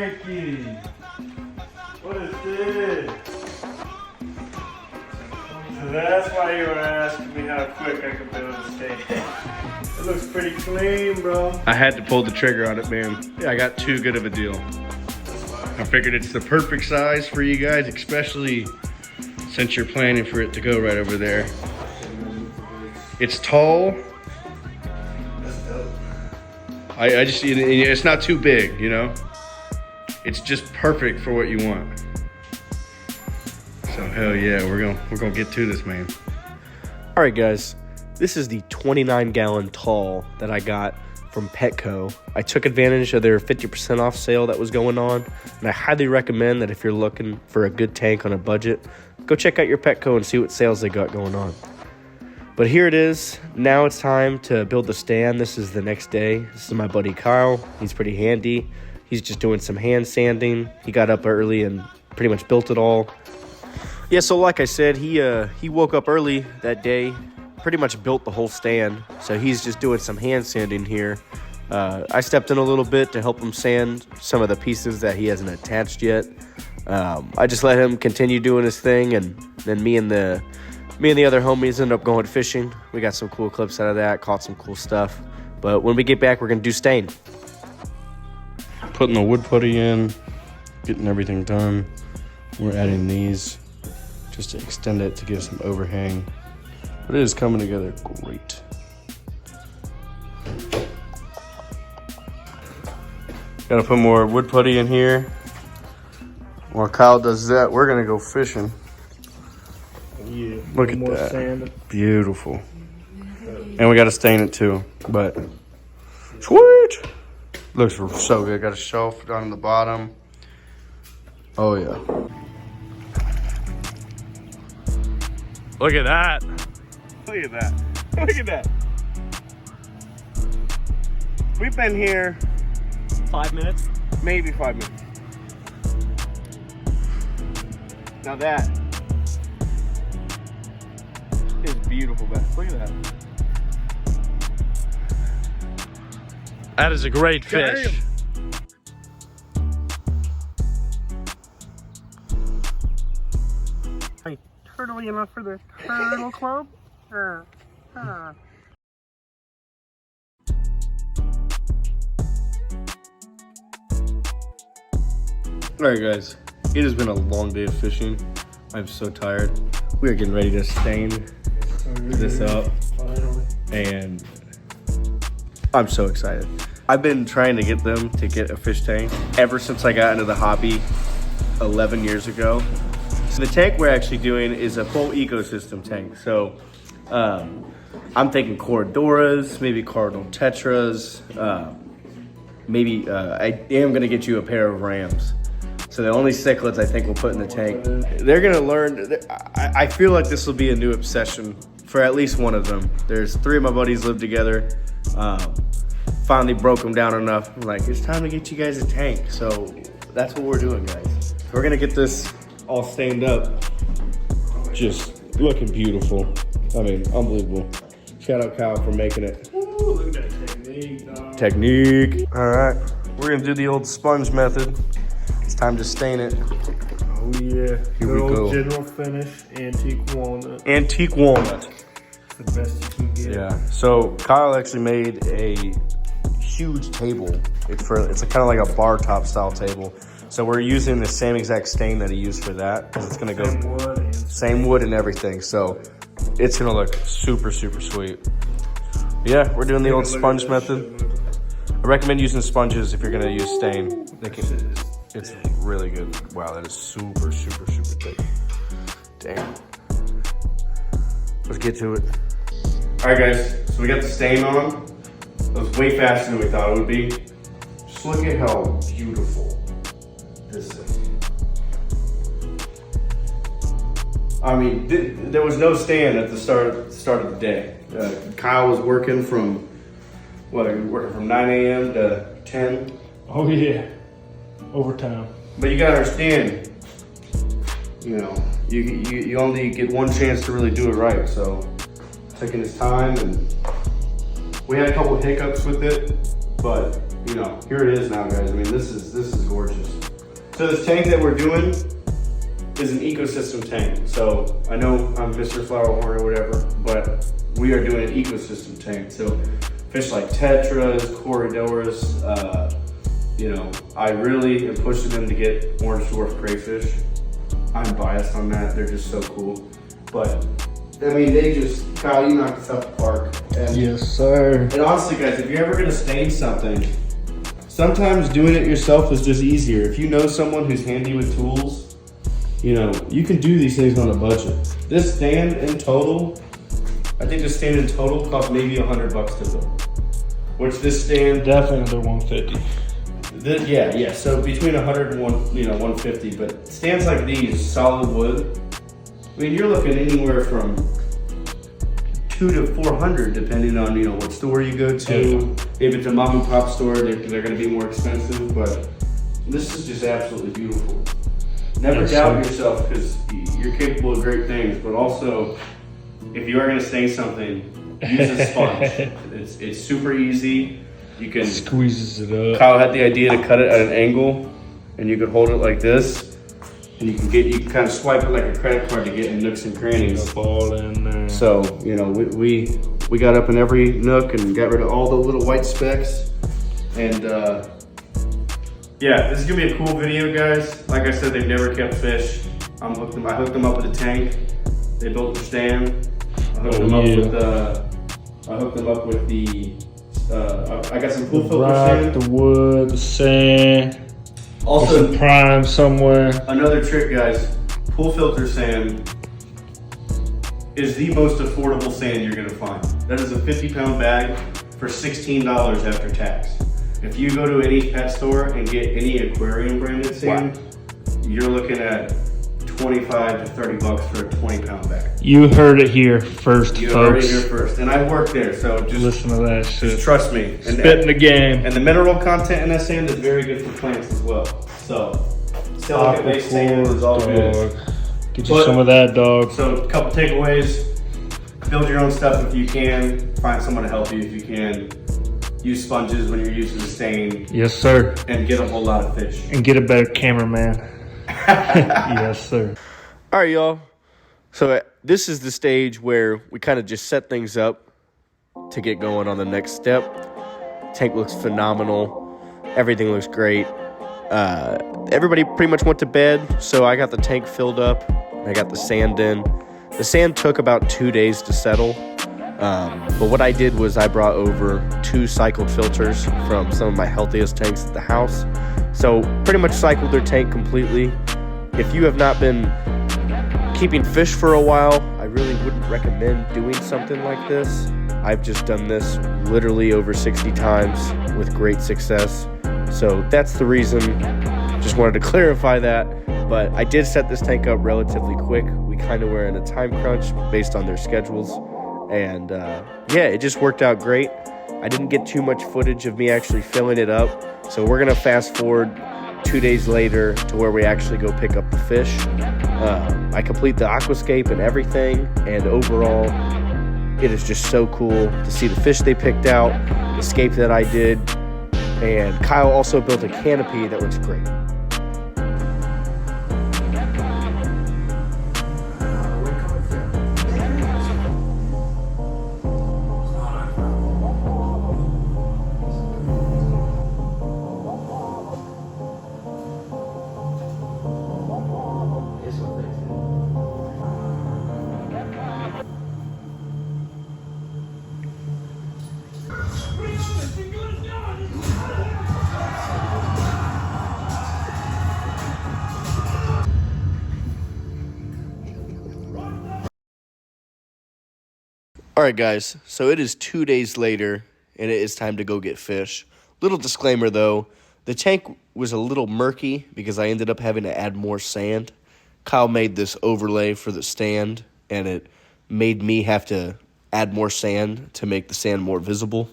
Frankie. What is this? So that's why you were asking me how quick I could build a stand. It looks pretty clean, bro. I had to pull the trigger on it, man. Yeah, I got too good of a deal. I figured it's the perfect size for you guys, especially since you're planning for it to go right over there. It's tall. That's dope. I just, it's not too big, you know? It's just perfect for what you want. So hell yeah, we're gonna get to this, man. All right, guys, this is the 29-gallon tall that I got from Petco. I took advantage of their 50% off sale that was going on, and I highly recommend that if you're looking for a good tank on a budget, go check out your Petco and see what sales they got going on. But here it is. Now it's time to build the stand. This is the next day. This is my buddy Kyle. He's pretty handy. He's just doing some hand sanding. He got up early and pretty much built it all. Yeah, so like I said, he woke up early that day, pretty much built the whole stand. So he's just doing some hand sanding here. I stepped in a little bit to help him sand some of the pieces that he hasn't attached yet. I just let him continue doing his thing, and then me and the other homies ended up going fishing. We got some cool clips out of that, caught some cool stuff. But when we get back, we're gonna do stain. Putting the wood putty in, getting everything done. We're adding these just to extend it to give some overhang. But it is coming together great. Gotta put more wood putty in here. While Kyle does that, we're gonna go fishing. Yeah. Look at More that. sand. Beautiful. And we gotta stain it too, but sweet. Looks so good. Got a shelf down in the bottom. Oh yeah. Look at that. Look at that. Look at that. We've been here 5 minutes. maybe 5 minutes. Now that is beautiful, Beth. Look at that. That is a great fish. Hey, turtly enough for the turtle club? Alright guys, it has been a long day of fishing. I'm so tired. We are getting ready to stain this up, and I'm so excited. I've been trying to get them to get a fish tank ever since I got into the hobby 11 years ago. So the tank we're actually doing is a full ecosystem tank. So I'm thinking Coradoras, maybe Cardinal Tetras, maybe I am gonna get you a pair of Rams. So the only cichlids I think we'll put in the tank. They're gonna learn, I feel like this will be a new obsession for at least one of them. There's 3 of my buddies live together. Finally broke them down enough. I'm like, it's time to get you guys a tank. So that's what we're doing, guys. We're gonna get this all stained up. Just looking beautiful. I mean, unbelievable. Shout out Kyle for making it. Ooh, look at that technique, dog. Technique. All right, we're gonna do the old sponge method. It's time to stain it. Oh yeah. Here we go. General finish, antique walnut. Antique walnut. It's the best you can get. Yeah. So Kyle actually made a huge table. It's kind of like a bar top style table. So we're using the same exact stain that he used for that, because it's gonna go same wood and everything. So it's gonna look super, super sweet. Yeah, we're doing the old sponge method. I recommend using sponges if you're gonna use stain. It's really good. Wow, that is super, super, super thick. Damn. Let's get to it. All right, guys, so we got the stain on. It was way faster than we thought it would be. Just look at how beautiful this is. I mean, there was no stand at the start of the day. Kyle was working from, working from 9 a.m. to 10? Oh yeah, overtime. But you gotta understand, you know, you only get one chance to really do it right. So taking his time, and we had a couple of hiccups with it, But, you know, here it is now, guys. I mean, this is gorgeous. So this tank that we're doing is an ecosystem tank. So I know I'm Mr. Flowerhorn or whatever, but we are doing an ecosystem tank. So fish like tetras, corridors, you know, I really am pushing them to get orange dwarf crayfish. I'm biased on that. They're just so cool. But I mean, they just, Kyle, you knocked us out the park. And, yes, sir. And honestly, guys, if you're ever gonna stain something, sometimes doing it yourself is just easier. If you know someone who's handy with tools, you know, you can do these things on a budget. This stand in total, I think this stand in total cost maybe $100 to build. Which this stand, Definitely under 150. yeah. So between 100 and 150. But stands like these, solid wood, I mean, you're looking anywhere from $200 to $400, depending on, you know, what store you go to. If it's a mom and pop store, they're going to be more expensive. But this is just absolutely beautiful. Never doubt yourself, because you're capable of great things. But also, if you are going to stain something, use a sponge. It's super easy. You can Squeezes it up. Kyle had the idea to cut it at an angle, and you could hold it like this, and you can kind of swipe it like a credit card to get in nooks and crannies. All in there. So, you know, we got up in every nook and got rid of all the little white specks. And yeah, this is gonna be a cool video, guys. Like I said, they've never kept fish. I hooked them up with a tank. They built the stand. I hooked them up with the I got some pool filter sand. The wood, the sand. Also, some prime somewhere. Another trick, guys. Pool filter sand is the most affordable sand you're gonna find. That is a 50-pound bag for $16 after tax. If you go to any pet store and get any aquarium branded sand, you're looking at 25 to 30 bucks for a 20-pound bag. You heard it here first, You folks. heard it here first, and I worked there, so just listen to that shit. Just trust me. And Spit in the game. And the mineral content in that sand is very good for plants as well. So, silicate-based sand is all good. Get you some of that, dog. So, a couple takeaways. Build your own stuff if you can. Find someone to help you if you can. Use sponges when you're using the stain. Yes, sir. And get a whole lot of fish. And get a better cameraman. Yes, sir. All right, y'all. So this is the stage where we kind of just set things up to get going on the next step. Tank looks phenomenal. Everything looks great. Everybody pretty much went to bed, so I got the tank filled up. I got the sand in. The sand took about 2 days to settle. But what I did was I brought over 2 cycled filters from some of my healthiest tanks at the house. So pretty much cycled their tank completely. If you have not been keeping fish for a while, I really wouldn't recommend doing something like this. I've just done this literally over 60 times with great success. So that's the reason. Just wanted to clarify that. But I did set this tank up relatively quick. We kind of were in a time crunch based on their schedules. And yeah, it just worked out great. I didn't get too much footage of me actually filling it up. So we're gonna fast forward 2 days later to where we actually go pick up the fish. I complete the aquascape and everything, and overall, it is just so cool to see the fish they picked out, the scape that I did, and Kyle also built a canopy that looks great. All right, guys, so it is 2 days later, and it is time to go get fish. Little disclaimer, though, the tank was a little murky because I ended up having to add more sand. Kyle made this overlay for the stand, and it made me have to add more sand to make the sand more visible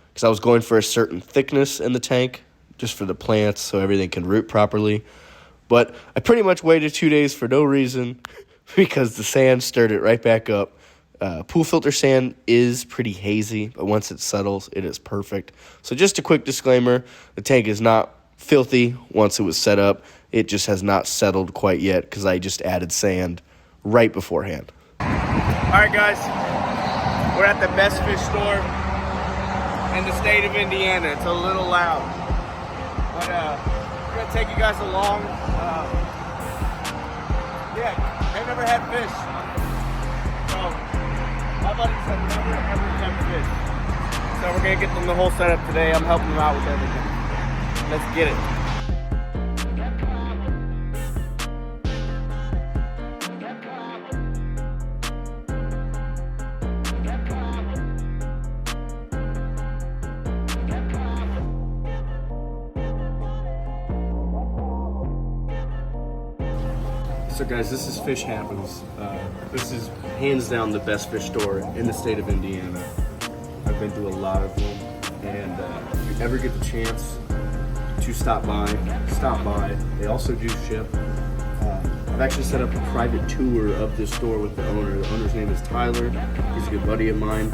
because I was going for a certain thickness in the tank just for the plants so everything can root properly. But I pretty much waited 2 days for no reason because the sand stirred it right back up. Pool filter sand is pretty hazy, but once it settles, it is perfect. So just a quick disclaimer, the tank is not filthy once it was set up. It just has not settled quite yet because I just added sand right beforehand. All right, guys, we're at the best fish store in the state of Indiana. It's a little loud, but we're gonna take you guys along. Yeah, they've never had fish. So my buddies have never ever had fish. So we're gonna get them the whole setup today. I'm helping them out with everything. Let's get it. So guys, this is Fish Happens. This is hands down the best fish store in the state of Indiana. I've been through a lot of them, and if you ever get the chance to stop by. They also do ship. I've actually set up a private tour of this store with the owner. The owner's name is Tyler. He's a good buddy of mine.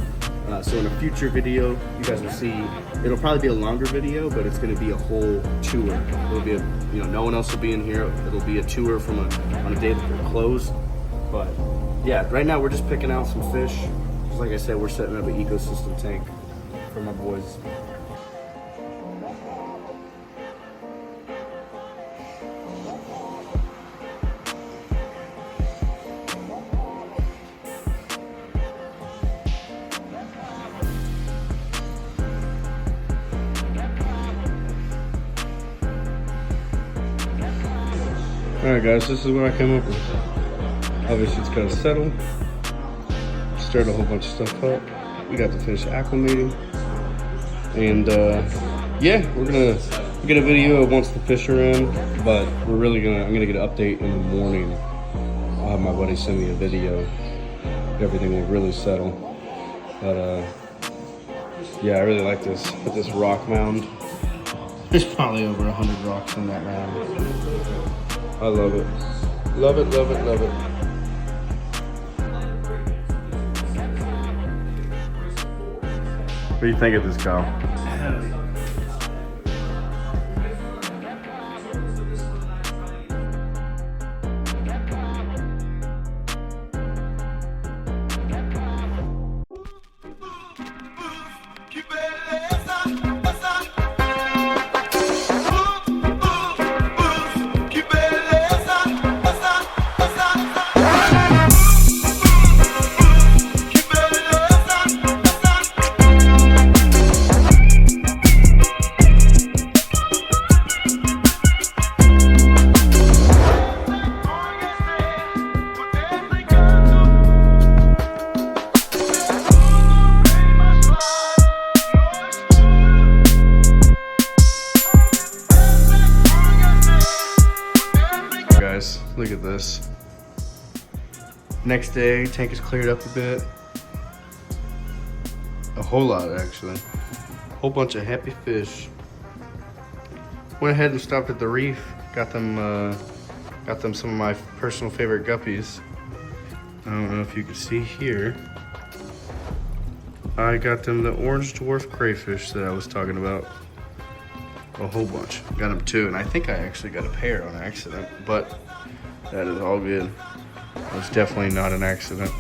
So in a future video, you guys will see, it'll probably be a longer video, but it's gonna be a whole tour. It'll be no one else will be in here. It'll be a tour from on a day that they're closed. But yeah, right now we're just picking out some fish. Just like I said, we're setting up an ecosystem tank for my boys. Alright guys, this is what I came up with. Obviously it's gotta settle. Stirred a whole bunch of stuff up. We got to finish acclimating. And yeah, we're gonna get a video once the fish are in, but I'm gonna get an update in the morning. I'll have my buddy send me a video. Everything will really settle. But yeah, I really like this. Put this rock mound. There's probably over 100 rocks in that mound. I love it. Love it, love it, love it. What do you think of this, Kyle? Look at this. Next day, tank is cleared up a bit. A whole lot, actually. Whole bunch of happy fish. Went ahead and stopped at the reef. Got them some of my personal favorite guppies. I don't know if you can see here. I got them the orange dwarf crayfish that I was talking about. A whole bunch. Got them two, and I think I actually got a pair on accident, but that is all good. It was definitely not an accident.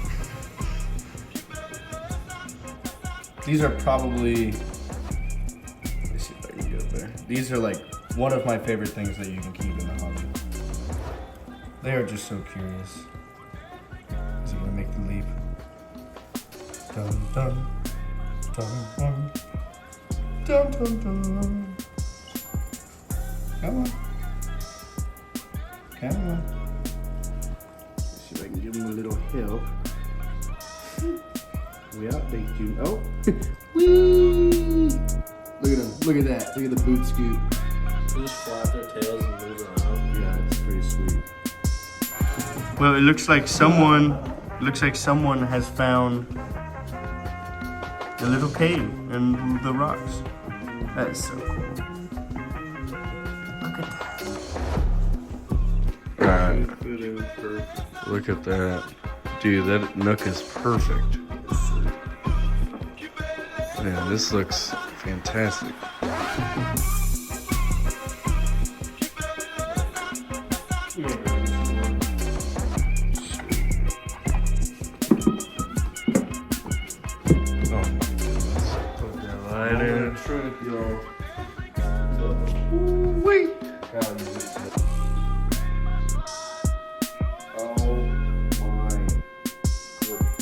These are probably, let me see if I can get up there. These are like one of my favorite things that you can keep in the hobby. They are just so curious. Is he gonna make the leap? Dun dun dun dun dun dun dun. Come on. Come on. See if I can give him a little help. We outbait you. Oh! Whee! Look at him. Look at that. Look at the boot scoot. They just flap their tails and move around. Yeah, it's pretty sweet. Well, it looks like someone has found a little cave in the rocks. That is so cool. Look at that. Alright. Look at that. Dude, that nook is perfect. Man, this looks fantastic. Shrimp, y'all. Wait. Oh my goodness.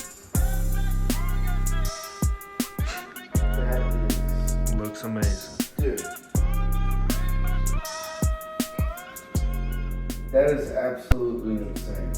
That is, Looks amazing. dude. That is absolutely insane.